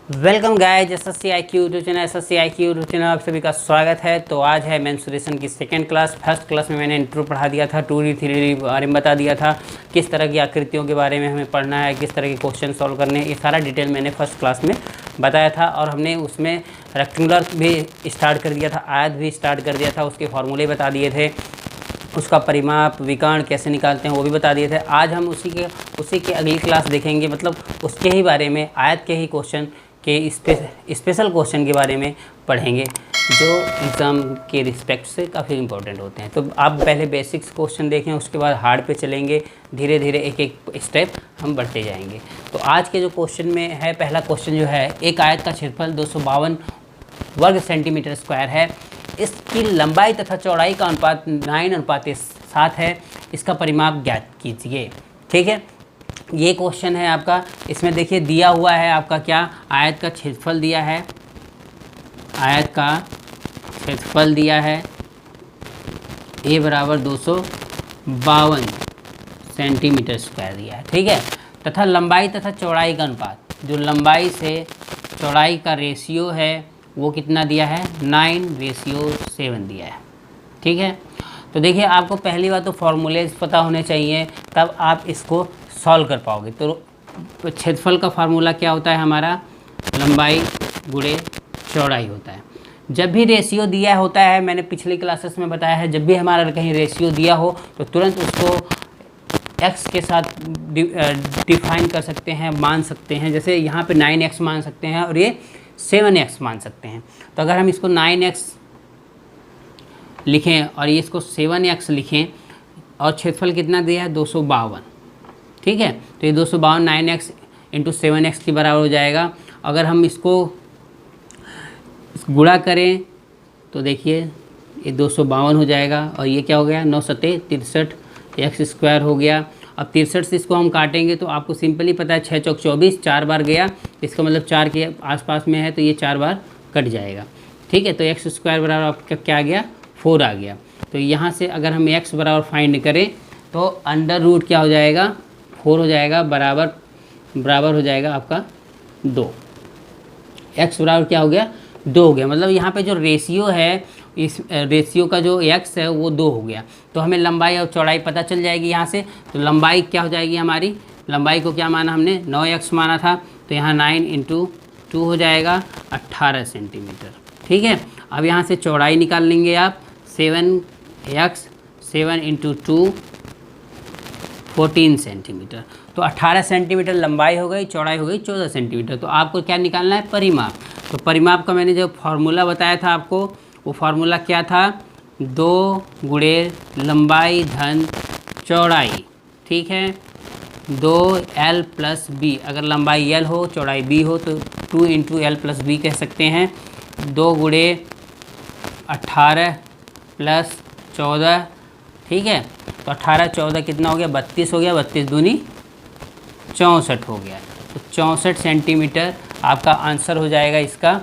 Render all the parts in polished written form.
Welcome guys, SSC IQ YouTube channel YouTube channel आप सभी का स्वागत है। तो आज है मेंसुरेशन की सेकंड क्लास। फर्स्ट क्लास में मैंने इंट्रो पढ़ा दिया था, 2D 3D बारे में बता दिया था, किस तरह की आकृतियों के बारे में हमें पढ़ना है, किस तरह के क्वेश्चन सॉल्व करने हैं, ये सारा डिटेल मैंने फर्स्ट क्लास में बताया था। और हमने उसमें रेक्टेंगुलर भी स्टार्ट कर दिया था, आयत भी स्टार्ट कर दिया था, उसके फॉर्मूले बता दिए थे, उसका परिमाप विकर्ण कैसे निकालते हैं वो भी बता दिए थे। आज हम उसी के अगली क्लास देखेंगे, मतलब उसके ही बारे में, आयत के ही क्वेश्चन के स्पेशल क्वेश्चन के बारे में पढ़ेंगे, जो एग्ज़ाम के रिस्पेक्ट से काफ़ी इंपॉर्टेंट होते हैं। तो आप पहले बेसिक्स क्वेश्चन देखें, उसके बाद हार्ड पे चलेंगे, धीरे धीरे एक एक स्टेप हम बढ़ते जाएंगे। तो आज के जो क्वेश्चन में है, पहला क्वेश्चन जो है, एक आयत का क्षेत्रफल 252 वर्ग सेंटीमीटर स्क्वायर है, इसकी लंबाई तथा चौड़ाई का अनुपात 9:7 है, इसका परिमाप ज्ञात कीजिए। ठीक है, ये क्वेश्चन है आपका। इसमें देखिए दिया हुआ है आपका क्या, आयत का क्षेत्रफल दिया है, आयत का क्षेत्रफल दिया है A बराबर 252 सेंटीमीटर स्क्वायर दिया है। ठीक है, तथा लंबाई तथा चौड़ाई का अनुपात, जो लंबाई से चौड़ाई का रेशियो है वो कितना दिया है, 9:7 दिया है। ठीक है, तो देखिए आपको पहली बात तो फॉर्मूलेज पता होने चाहिए, तब आप इसको सॉल्व कर पाओगे। तो क्षेत्रफल का फार्मूला क्या होता है हमारा, लंबाई गुणे चौड़ाई होता है। जब भी रेशियो दिया होता है, मैंने पिछली क्लासेस में बताया है, जब भी हमारा कहीं रेशियो दिया हो तो तुरंत उसको x के साथ डिफाइन कर सकते हैं, मान सकते हैं। जैसे यहाँ पे 9x मान सकते हैं और ये 7x मान सकते हैं। तो अगर हम इसको 9x लिखें और ये इसको 7x लिखें और क्षेत्रफल कितना दिया है, 252। ठीक है, तो ये 252 9x इंटू 7x के बराबर हो जाएगा। अगर हम इसको गुणा करें तो देखिए ये 252 हो जाएगा और ये क्या हो गया, 9 सते 63 x स्क्वायर हो गया। अब 63 से इसको हम काटेंगे तो आपको सिंपली पता है 6 चौक 24, 4 बार गया, इसका मतलब 4 के आसपास में है तो ये 4 बार कट जाएगा। ठीक है, तो x स्क्वायर बराबर आपका क्या आ गया, 4 आ गया। तो यहाँ से अगर हम x बराबर फाइंड करें तो अंडर रूट क्या हो जाएगा, 4 हो जाएगा, बराबर हो जाएगा आपका 2। x बराबर क्या हो गया, 2 हो गया। मतलब यहाँ पे जो रेशियो है, इस रेशियो का जो x है वो 2 हो गया। तो हमें लंबाई और चौड़ाई पता चल जाएगी यहाँ से। तो लंबाई क्या हो जाएगी हमारी, लंबाई को क्या माना हमने, 9x माना था, तो यहाँ 9 इंटू 2 हो जाएगा 18 सेंटीमीटर। ठीक है, अब यहाँ से चौड़ाई निकाल लेंगे आप, 7x 7 इंटू 2 14 सेंटीमीटर। तो 18 सेंटीमीटर लंबाई हो गई, चौड़ाई हो गई 14 सेंटीमीटर। तो आपको क्या निकालना है, परिमाप। तो परिमाप का मैंने जो फार्मूला बताया था आपको, वो फार्मूला क्या था, 2 गुणे लंबाई धन चौड़ाई। ठीक है, 2l प्लस b, अगर लंबाई l हो चौड़ाई b हो तो 2 इंटू l प्लस b कह सकते हैं। 2 गुणे 18 प्लस 14। ठीक है, तो 18 14 कितना हो गया, 32 हो गया, 32 दूनी 64 हो गया। तो 64 सेंटीमीटर आपका आंसर हो जाएगा। इसका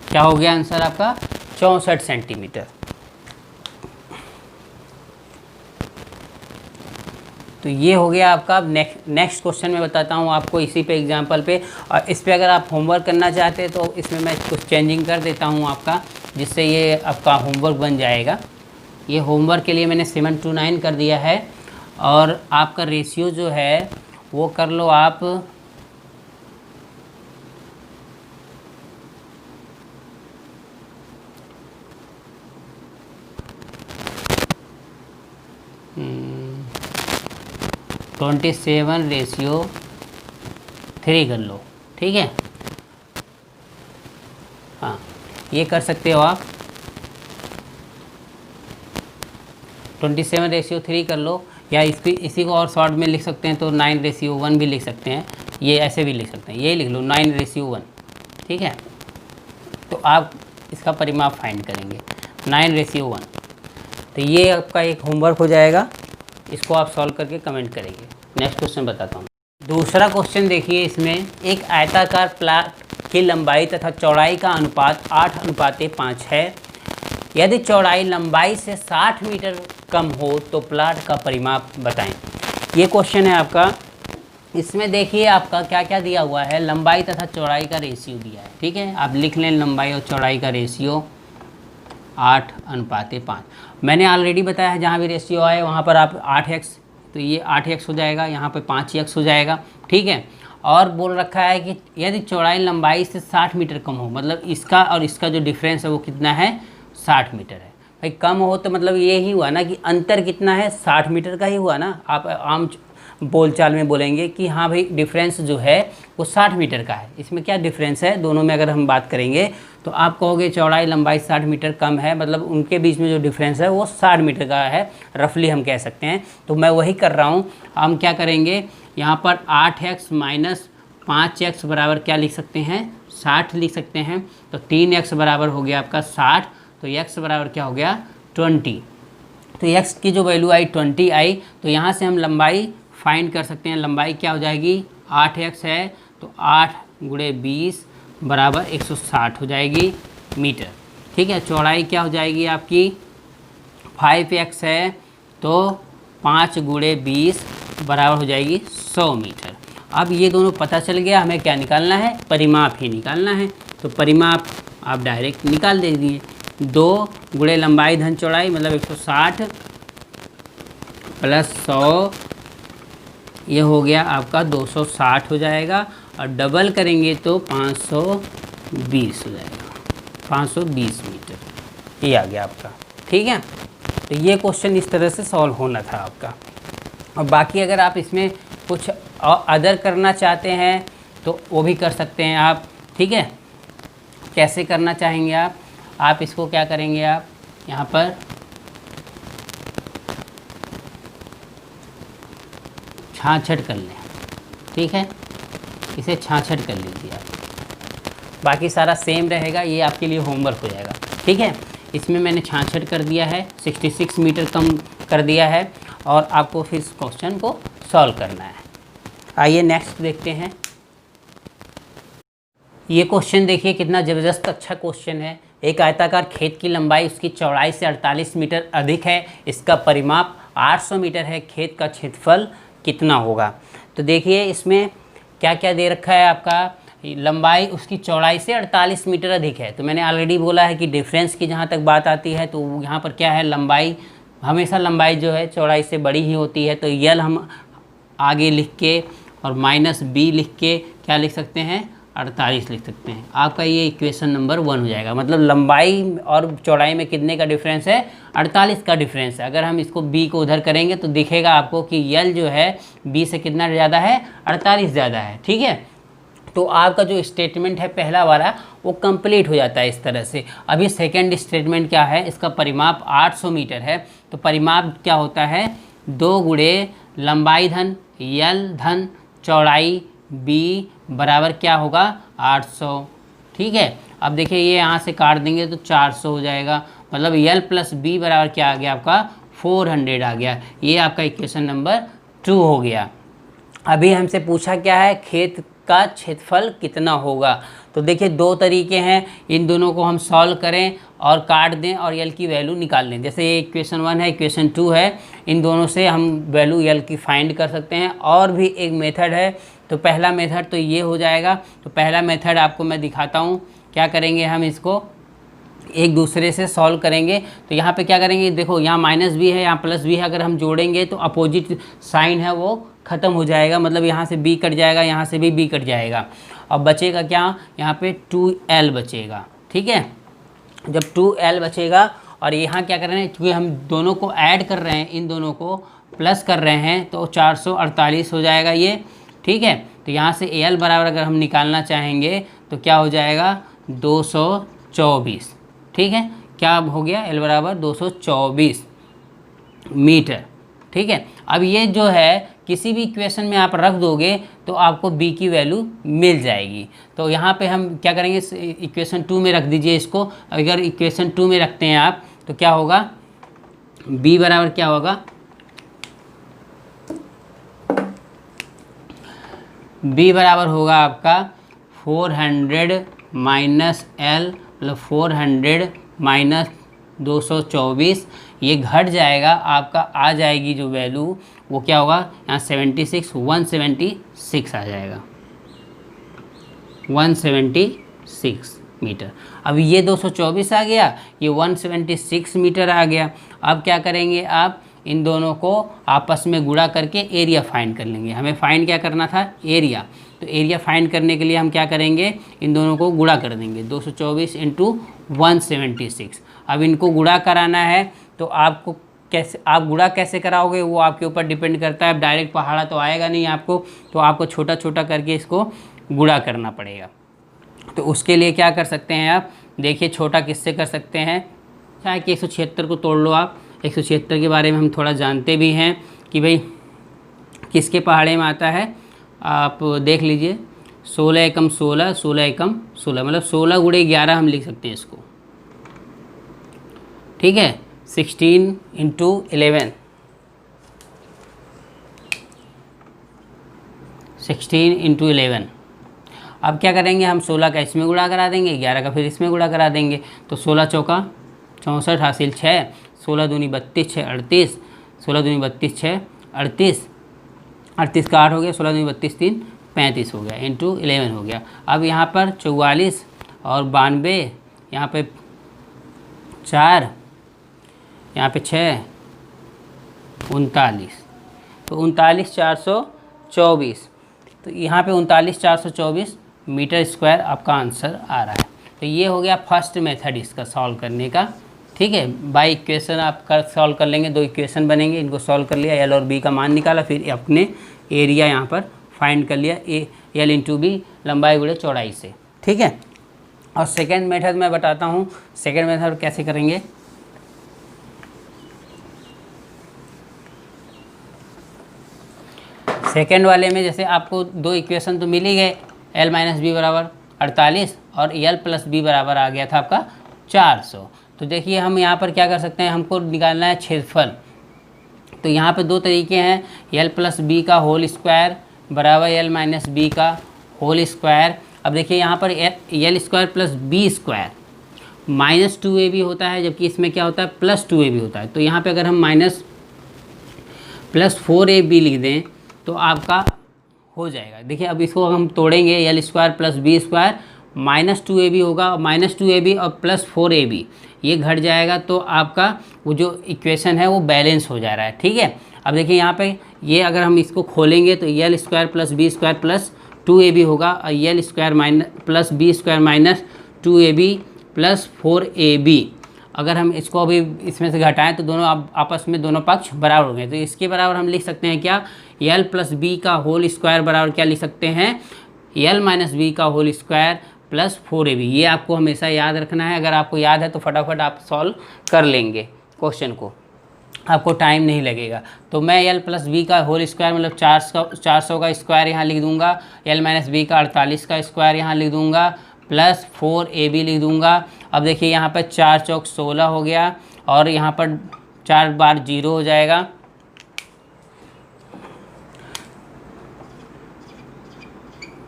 क्या हो गया आंसर आपका, 64 सेंटीमीटर। तो ये हो गया आपका। नेक्स्ट क्वेश्चन में बताता हूँ आपको इसी पे एग्जांपल पे, और इस पे अगर आप होमवर्क करना चाहते हैं तो इसमें मैं कुछ चेंजिंग कर देता हूँ आपका, जिससे ये आपका होमवर्क बन जाएगा। ये होमवर्क के लिए मैंने 7 to 9 कर दिया है, और आपका रेशियो जो है वो कर लो आप 27:3 कर लो। ठीक है, हाँ ये कर सकते हो आप, 27:3 कर लो, या इसी को और शॉर्ट में लिख सकते हैं तो 9:1 भी लिख सकते हैं, ये ऐसे भी लिख सकते हैं, ये लिख लो 9:1। ठीक है, तो आप इसका परिमाप फाइंड करेंगे 9:1। तो ये आपका एक होमवर्क हो जाएगा, इसको आप सॉल्व करके कमेंट करेंगे। नेक्स्ट क्वेश्चन बताता हूँ। दूसरा क्वेश्चन देखिए, इसमें एक आयताकार प्लॉट की लंबाई तथा चौड़ाई का अनुपात 8:5 है। यदि चौड़ाई लंबाई से 60 मीटर कम हो तो प्लॉट का परिमाप बताएं। ये क्वेश्चन है आपका इसमें देखिए आपका क्या क्या दिया हुआ है, लंबाई तथा चौड़ाई का रेशियो दिया है। ठीक है, आप लिख लें लंबाई और चौड़ाई का रेशियो 8:5। मैंने ऑलरेडी बताया है जहाँ भी रेशियो आए वहाँ पर आप 8x, तो ये 8x हो जाएगा, यहाँ पे 5x हो जाएगा। ठीक है, और बोल रखा है कि यदि चौड़ाई लंबाई से 60 मीटर कम हो, मतलब इसका और इसका जो डिफरेंस है वो कितना है, 60 मीटर है। भाई कम हो तो मतलब ये ही हुआ ना कि अंतर कितना है, 60 मीटर का ही हुआ ना। आप आम बोलचाल में बोलेंगे कि हाँ भाई डिफरेंस जो है वो 60 मीटर का है। इसमें क्या डिफरेंस है दोनों में, अगर हम बात करेंगे तो आप कहोगे चौड़ाई लंबाई 60 मीटर कम है, मतलब उनके बीच में जो डिफरेंस है वो 60 मीटर का है, रफली हम कह सकते हैं। तो मैं वही कर रहा हूँ। हम क्या करेंगे, यहाँ पर 8x माइनस 5x बराबर क्या लिख सकते हैं, 60 लिख सकते हैं। तो 3x बराबर हो गया आपका 60, तो x बराबर क्या हो गया, 20। तो x की जो वैल्यू आई 20 आई, तो यहाँ से हम लंबाई फाइंड कर सकते हैं। लंबाई क्या हो जाएगी, 8x है तो 8 गुणे 20 बराबर 160 हो जाएगी मीटर। ठीक है, चौड़ाई क्या हो जाएगी आपकी, 5x है तो 5 गुणे 20 बराबर हो जाएगी 100 मीटर। अब ये दोनों पता चल गया, हमें क्या निकालना है, परिमाप ही निकालना है। तो परिमाप आप डायरेक्ट निकाल दीजिए, 2 गुणे लंबाई धन चौड़ाई मतलब 160 प्लस 100, ये हो गया आपका 260 हो जाएगा, और डबल करेंगे तो 520 हो जाएगा, 520 मीटर, ये आ गया आपका। ठीक है, तो ये क्वेश्चन इस तरह से सॉल्व होना था आपका। और बाकी अगर आप इसमें कुछ अदर करना चाहते हैं तो वो भी कर सकते हैं आप। ठीक है, कैसे करना चाहेंगे आप इसको क्या करेंगे, आप यहाँ पर छाछट कर लें। ठीक है, इसे छाछट कर लीजिए आप, बाकी सारा सेम रहेगा, ये आपके लिए होमवर्क हो जाएगा। ठीक है, इसमें मैंने छाछट कर दिया है, 66 मीटर कम कर दिया है, और आपको फिर इस क्वेश्चन को सॉल्व करना है। आइए नेक्स्ट देखते हैं। ये क्वेश्चन देखिए कितना ज़बरदस्त अच्छा क्वेश्चन है। एक आयताकार खेत की लंबाई उसकी चौड़ाई से 48 मीटर अधिक है, इसका परिमाप 800 मीटर है, खेत का क्षेत्रफल कितना होगा। तो देखिए इसमें क्या क्या दे रखा है, आपका लंबाई उसकी चौड़ाई से 48 मीटर अधिक है। तो मैंने ऑलरेडी बोला है कि डिफरेंस की जहाँ तक बात आती है तो यहाँ पर क्या है, लंबाई हमेशा लंबाई जो है चौड़ाई से बड़ी ही होती है। तो यल हम आगे लिख के और माइनस बी लिख के क्या लिख सकते हैं, 48 लिख सकते हैं। आपका ये इक्वेशन नंबर 1 हो जाएगा। मतलब लंबाई और चौड़ाई में कितने का डिफरेंस है, 48 का डिफरेंस है। अगर हम इसको b को उधर करेंगे तो दिखेगा आपको कि यल जो है b से कितना ज़्यादा है, 48 ज़्यादा है। ठीक है, तो आपका जो स्टेटमेंट है पहला वाला वो कंप्लीट हो जाता है इस तरह से। अभी सेकंड स्टेटमेंट क्या है, इसका परिमाप 800 मीटर है। तो परिमाप क्या होता है, 2 गुणे लंबाई धन यल धन चौड़ाई b बराबर क्या होगा, 800। ठीक है, अब देखिए ये यहाँ से काट देंगे तो 400 हो जाएगा, मतलब यल प्लस b बराबर क्या आ गया आपका, 400 आ गया। ये आपका इक्वेशन नंबर 2 हो गया। अभी हमसे पूछा क्या है, खेत का क्षेत्रफल कितना होगा। तो देखिए 2 तरीके हैं, इन दोनों को हम सॉल्व करें और काट दें और यल की वैल्यू निकाल लें। जैसे ये इक्वेशन 1 है, इक्वेशन 2 है, इन दोनों से हम वैल्यू यल की फाइंड कर सकते हैं। और भी एक मेथड है, तो पहला मेथड तो ये हो जाएगा। तो पहला मेथड आपको मैं दिखाता हूँ, क्या करेंगे हम इसको एक दूसरे से सॉल्व करेंगे। तो यहाँ पे क्या करेंगे, देखो यहाँ माइनस भी है, यहाँ प्लस भी है, अगर हम जोड़ेंगे तो अपोजिट साइन है वो ख़त्म हो जाएगा, मतलब यहाँ से b कट जाएगा, यहाँ से भी b कट जाएगा। अब बचेगा क्या, यहाँ पे 2l बचेगा। ठीक है, जब 2l बचेगा और यहाँ क्या कर रहे हैं, क्योंकि हम दोनों को ऐड कर रहे हैं, इन दोनों को प्लस कर रहे हैं, तो 448 हो जाएगा ये। ठीक है, तो यहाँ से l बराबर अगर हम निकालना चाहेंगे तो क्या हो जाएगा, 224। ठीक है, क्या हो गया, l बराबर 224 मीटर। ठीक है, अब ये जो है किसी भी इक्वेशन में आप रख दोगे तो आपको b की वैल्यू मिल जाएगी। तो यहाँ पे हम क्या करेंगे, इक्वेशन 2 में रख दीजिए इसको। अगर इक्वेशन 2 में रखते हैं आप तो क्या होगा, b बराबर क्या होगा, b बराबर होगा आपका 400 माइनस l, मतलब 400 माइनस 224। ये घट जाएगा, आपका आ जाएगी जो वैल्यू वो क्या होगा, यहाँ 76 176 आ जाएगा, 176 मीटर। अब ये 224 आ गया, ये 176 मीटर आ गया। अब क्या करेंगे, आप इन दोनों को आपस में गुणा करके एरिया फाइंड कर लेंगे। हमें फाइंड क्या करना था, एरिया। तो एरिया फाइंड करने के लिए हम क्या करेंगे, इन दोनों को गुणा कर देंगे, 224 इंटू 176। अब इनको गुणा कराना है तो आपको कैसे, आप गुणा कैसे कराओगे वो आपके ऊपर डिपेंड करता है। अब डायरेक्ट पहाड़ा तो आएगा नहीं आपको, तो आपको छोटा छोटा करके इसको गुणा करना पड़ेगा। तो उसके लिए क्या कर सकते हैं आप, देखिए छोटा किससे कर सकते हैं, चाहे कि 176 को तोड़ लो आप। 176 के बारे में हम थोड़ा जानते भी हैं कि भाई किसके पहाड़े में आता है, आप देख लीजिए 16 एकम 16, 16 एकम 16, मतलब 16 गुणे 11 हम लिख सकते हैं इसको, ठीक है। 16 इंटू 11, 16 इंटू 11। अब क्या करेंगे, हम 16 का इसमें गुणा करा देंगे, 11 का फिर इसमें गुणा करा देंगे। तो 16 चौका 64 हासिल 6, 16 दूनी 32 6 38, 16 दूनी 32 6 38, 38 का 8 हो गया, 16 दूनी 32 3 35 हो गया, इंटू 11 हो गया। अब यहाँ पर 44 और 92, यहाँ पे 4, यहाँ पे 6, 39, तो 39,424। तो यहाँ पे 39,424 मीटर स्क्वायर आपका आंसर आ रहा है। तो ये हो गया फर्स्ट मेथड इसका सॉल्व करने का, ठीक है। बाय इक्वेशन आप कर सॉल्व कर लेंगे, 2 इक्वेशन बनेंगे, इनको सॉल्व कर लिया, एल और बी का मान निकाला, फिर अपने एरिया यहाँ पर फाइंड कर लिया, एल इंटू बी लंबाई गुणे चौड़ाई से, ठीक है। और सेकेंड मेथड मैं बताता हूँ, सेकेंड मेथड कैसे करेंगे। सेकेंड वाले में जैसे आपको 2 इक्वेशन तो मिल ही गए, एल माइनस बी बराबर 48 और एल प्लस बी बराबर आ गया था आपका 400। तो देखिए हम यहाँ पर क्या कर सकते हैं, हमको निकालना है क्षेत्रफल। तो यहाँ पे 2 तरीके हैं, एल प्लस बी का होल स्क्वायर बराबर एल माइनस बी का होल स्क्वायर। अब देखिए यहाँ पर l square plus b square minus 2ab होता है, जबकि इसमें क्या होता है प्लस 2ab होता है। तो यहाँ पे अगर हम माइनस प्लस 4ab लिख दें तो आपका हो जाएगा। देखिए अब इसको हम तोड़ेंगे, l square plus b square minus 2ab होगा, माइनस 2ab और प्लस 4ab ये घट जाएगा, तो आपका वो जो इक्वेशन है वो बैलेंस हो जा रहा है, ठीक है। अब देखिए यहाँ पे ये अगर हम इसको खोलेंगे तो l square plus b square plus 2ab होगा, और l square minus plus b square minus 2ab plus 4ab। अगर हम इसको अभी इसमें से घटाएं तो दोनों आपस में दोनों पक्ष बराबर हो गए। तो इसके बराबर हम लिख सकते हैं क्या, एल प्लस बी का होल स्क्वायर बराबर क्या लिख सकते हैं, एल माइनस बी का होल स्क्वायर प्लस 4ab। ये आपको हमेशा याद रखना है, अगर आपको याद है तो फटाफट आप सॉल्व कर लेंगे क्वेश्चन को, आपको टाइम नहीं लगेगा। तो मैं एल प्लस बी का होल स्क्वायर मतलब 400 का स्क्वायर यहाँ लिख दूंगा, एल माइनस बी का 48 का स्क्वायर यहाँ लिख दूंगा, प्लस 4ab लिख दूंगा। अब देखिए यहाँ पर 4 चौक 16 हो गया, और यहाँ पर 4 बार 0 हो जाएगा,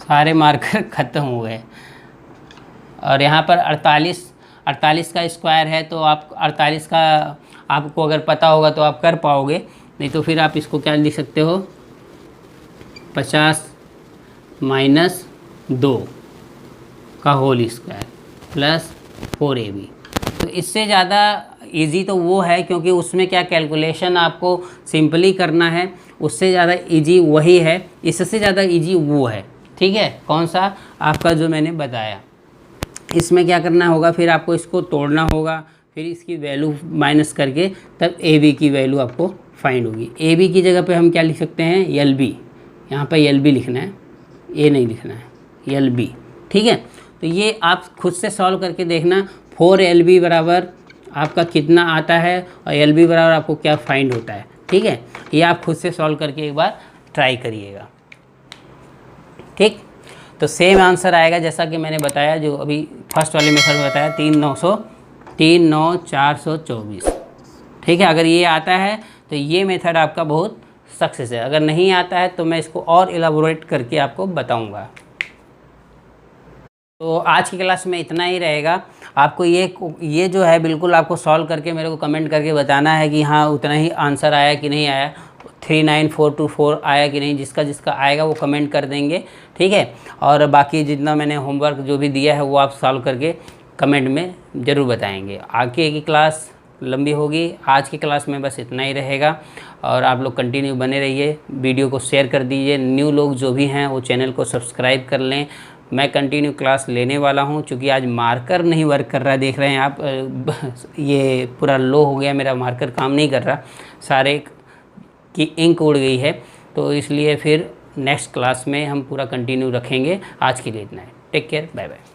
सारे मार्कर ख़त्म हो गए। और यहाँ पर 48 का स्क्वायर है, तो आप 48 का आपको अगर पता होगा तो आप कर पाओगे, नहीं तो फिर आप इसको क्या लिख सकते हो, 50 माइनस 2 का होल स्क्वायर प्लस 4ab। तो इससे ज़्यादा इजी तो वो है, क्योंकि उसमें क्या कैलकुलेशन आपको सिंपली करना है, उससे ज़्यादा इजी वही है, इससे ज़्यादा इजी वो है, ठीक है। कौन सा, आपका जो मैंने बताया। इसमें क्या करना होगा, फिर आपको इसको तोड़ना होगा, फिर इसकी वैल्यू माइनस करके तब ab की वैल्यू आपको फाइंड होगी। ab की जगह पे हम क्या लिख सकते हैं, lb, यहाँ पर lb लिखना है, a नहीं लिखना है, lb, ठीक है। तो ये आप खुद से सॉल्व करके देखना, 4lb बराबर आपका कितना आता है और lb बराबर आपको क्या फाइंड होता है, ठीक है। ये आप खुद से सॉल्व करके एक बार ट्राई करिएगा, ठीक। तो सेम आंसर आएगा जैसा कि मैंने बताया, जो अभी फर्स्ट वाले मेथड में बताया, 3,9,424, ठीक है। अगर ये आता है तो ये मेथड आपका बहुत सक्सेस है, अगर नहीं आता है तो मैं इसको और एलाबोरेट करके आपको बताऊंगा। तो आज की क्लास में इतना ही रहेगा। आपको ये जो है बिल्कुल आपको सॉल्व करके मेरे को कमेंट करके बताना है कि हाँ उतना ही आंसर आया कि नहीं आया। 39424 आया कि नहीं, जिसका जिसका आएगा वो कमेंट कर देंगे, ठीक है। और बाकी जितना मैंने होमवर्क जो भी दिया है वो आप सॉल्व करके कमेंट में ज़रूर बताएंगे। आगे की क्लास लंबी होगी, आज की क्लास में बस इतना ही रहेगा और आप लोग कंटिन्यू बने रहिए, वीडियो को शेयर कर दीजिए। न्यू लोग जो भी हैं वो चैनल को सब्सक्राइब कर लें। मैं कंटिन्यू क्लास लेने वाला हूं, क्योंकि आज मार्कर नहीं वर्क कर रहा है, देख रहे हैं आप, ये पूरा लो हो गया, मेरा मार्कर काम नहीं कर रहा, सारे की इंक उड़ गई है, तो इसलिए फिर नेक्स्ट क्लास में हम पूरा कंटिन्यू रखेंगे। आज के लिए इतना है, टेक केयर, बाय बाय।